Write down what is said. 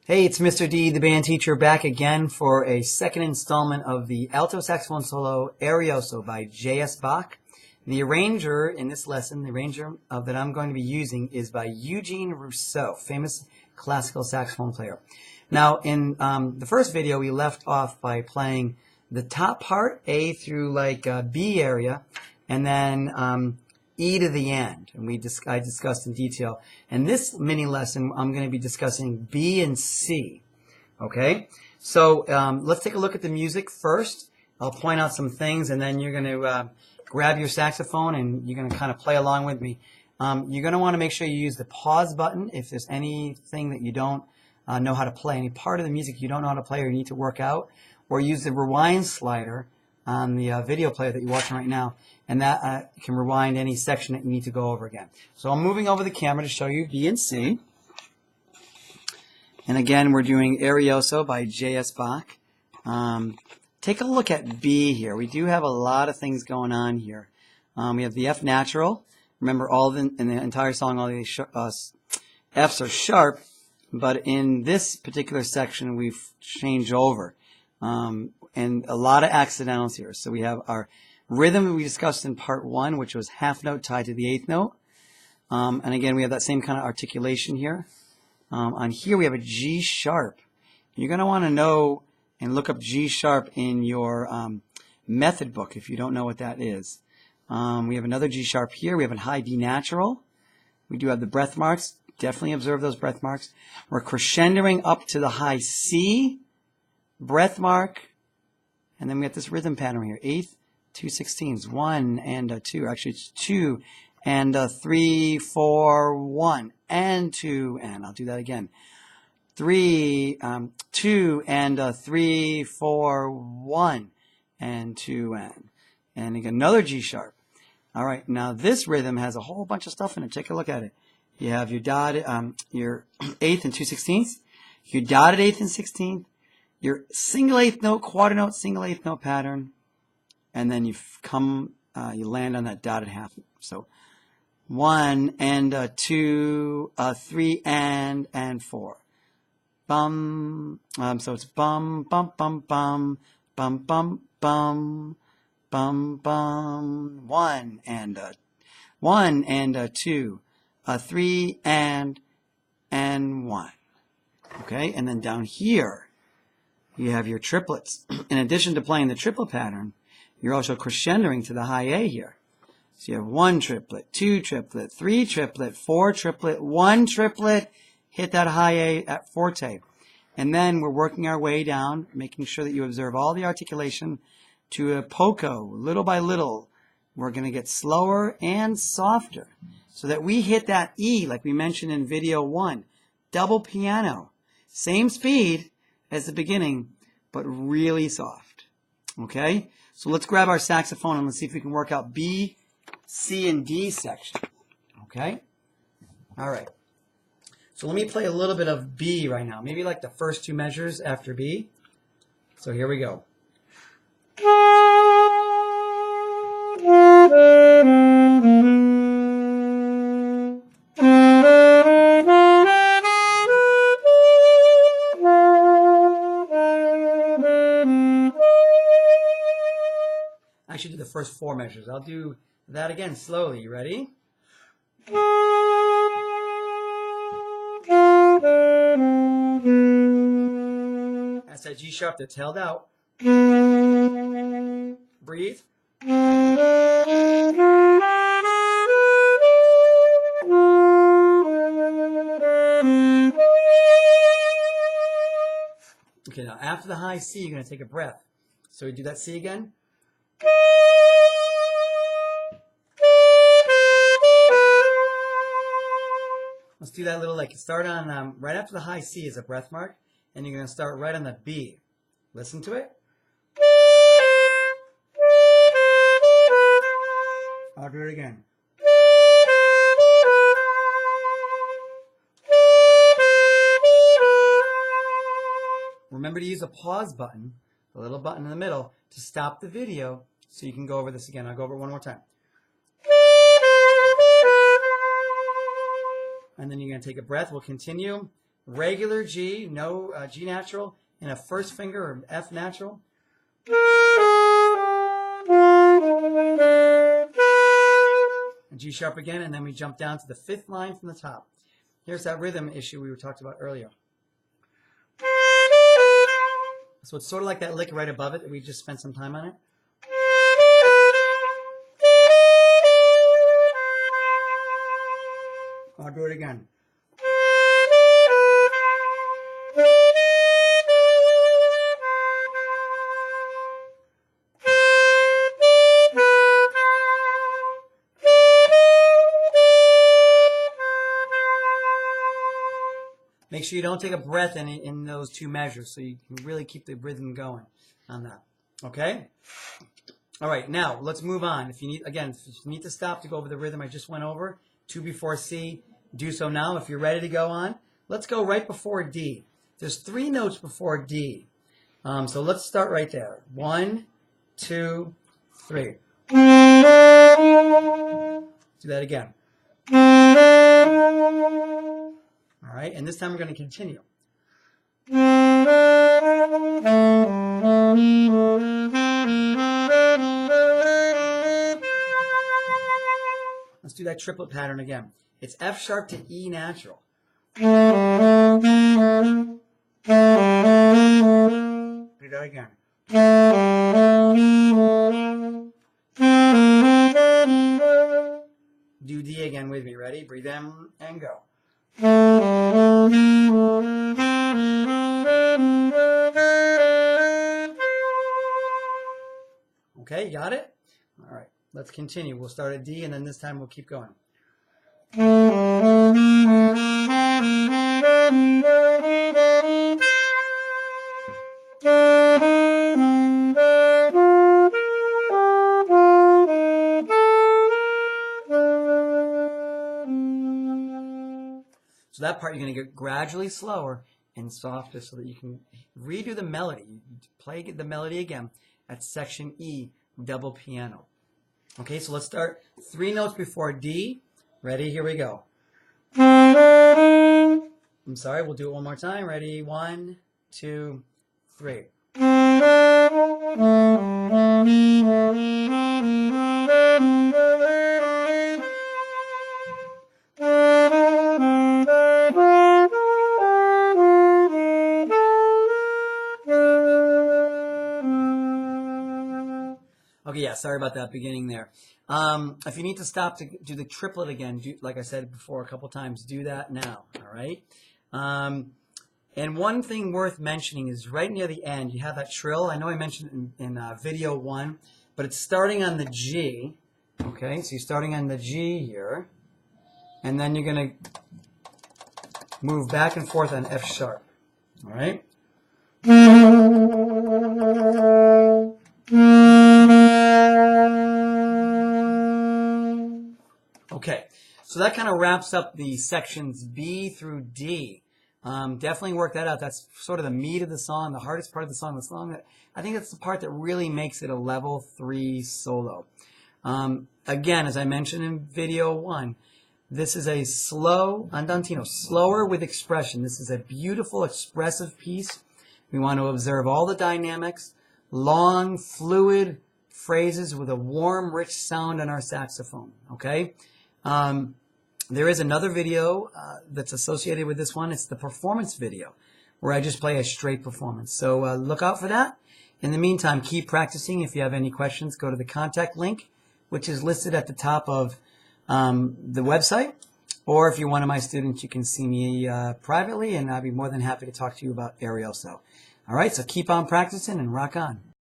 Hey, it's Mr. D, the band teacher, back again for a second installment of the Alto Saxophone Solo Arioso by J.S. Bach. The arranger in this lesson, the arranger that I'm going to be using is by Eugene Rousseau, famous classical saxophone player. Now, in the first video, we left off by playing the top part, A through B area, and then E to the end, and I discussed in detail. And this mini lesson, I'm going to be discussing B and C. Okay, so let's take a look at the music first. I'll point out some things, and then you're going to grab your saxophone and you're going to kind of play along with me. You're going to want to make sure you use the pause button if there's anything that you don't know how to play, any part of the music you don't know how to play or you need to work out, or use the rewind slider on the video player that you're watching right now, and that can rewind any section that you need to go over again. So I'm moving over the camera to show you B and C. And again, we're doing Arioso by J.S. Bach. Take a look at B here. We do have a lot of things going on here. We have the F natural. Remember, in the entire song, all the Fs are sharp, but in this particular section, we've changed over. And a lot of accidentals here. So we have our rhythm we discussed in part 1, which was half note tied to the 8th note. And again, we have that same kind of articulation here. On here, we have a G sharp. You're going to want to know and look up G sharp in your method book if you don't know what that is. We have another G sharp here. We have a high D natural. We do have the breath marks. Definitely observe those breath marks. We're crescendoing up to the high C, breath mark, and then we have this rhythm pattern here. 8th, 2/16, 1 and 2. Actually, it's 2 and 3, 4, 1 and 2, and I'll do that again. 3, 2 and 3, 4, 1 and 2 and again another G sharp. All right, now this rhythm has a whole bunch of stuff in it. Take a look at it. You have your dotted, your 8th and 2/16, your dotted 8th and 16th, your single 8th note, quarter note, single 8th note pattern, and then you land on that dotted half. So 1 and 2, 3 and 4. Bum. So it's bum, bum, bum, bum, bum, bum, bum, bum, bum. 1 and 2, 3 and 1. Okay, and then down here, you have your triplets. In addition to playing the triplet pattern, you're also crescendoing to the high A here. So you have 1 triplet, 2 triplet, 3 triplet, 4 triplet, 1 triplet, hit that high A at forte. And then we're working our way down, making sure that you observe all the articulation to a poco, little by little. We're going to get slower and softer so that we hit that E like we mentioned in video 1. Double piano. Same speed as the beginning, but really soft. Okay? So let's grab our saxophone and let's see if we can work out B, C, and D section. Okay? All right. So let me play a little bit of B right now. Maybe like the first 2 measures after B. So here we go. I should do the first 4 measures. I'll do that again slowly. You ready? That's that G sharp that's held out. Breathe. Okay, now after the high C, you're going to take a breath. So we do that C again. Let's do that little, start on, right after the high C is a breath mark, and you're going to start right on the B. Listen to it. I'll do it again. Remember to use a pause button, the little button in the middle, to stop the video so you can go over this again. I'll go over it one more time. And then you're going to take a breath. We'll continue. regular G, no G natural, and a first finger or F natural. And G sharp again, and then we jump down to the 5th line from the top. Here's that rhythm issue we talked about earlier. So it's sort of like that lick right above it that we just spent some time on it. I'll do it again. Make sure you don't take a breath in those 2 measures, so you can really keep the rhythm going on that. Okay? All right, now let's move on. If you need to stop to go over the rhythm I just went over, 2 before C, do so now. If you're ready to go on, let's go right before D. There's 3 notes before D. So let's start right there. 1, 2, 3. Do that again. All right, and this time we're going to continue. Let's do that triplet pattern again. It's F sharp to E natural. Do that again. Do D again with me. Ready? Breathe in and go. Okay, you got it? All right, let's continue. We'll start at D, and then this time we'll keep going. So that part you're going to get gradually slower and softer so that you can redo the melody. You play the melody again at section E, double piano. Okay, so let's start 3 notes before D. Ready? Here we go. I'm sorry, we'll do it one more time. Ready? 1, 2, 3. Okay, yeah, sorry about that beginning there. If you need to stop to do the triplet again, like I said before a couple times, do that now, all right? And one thing worth mentioning is right near the end, you have that trill. I know I mentioned in video 1, but it's starting on the G, okay? So you're starting on the G here, and then you're going to move back and forth on F sharp, all right? Okay, so that kind of wraps up the sections B through D. Definitely work that out. That's sort of the meat of the song, the hardest part of the song. The song that I think that's the part that really makes it a level 3 solo. Again, as I mentioned in video 1, this is a slow andantino, slower with expression. This is a beautiful, expressive piece. We want to observe all the dynamics, long, fluid phrases with a warm, rich sound on our saxophone. Okay. There is another video that's associated with this one. It's the performance video where I just play a straight performance. So look out for that. In the meantime, keep practicing. If you have any questions, go to the contact link, which is listed at the top of the website. Or if you're one of my students, you can see me privately, and I'll be more than happy to talk to you about Arioso. All right, so keep on practicing and rock on.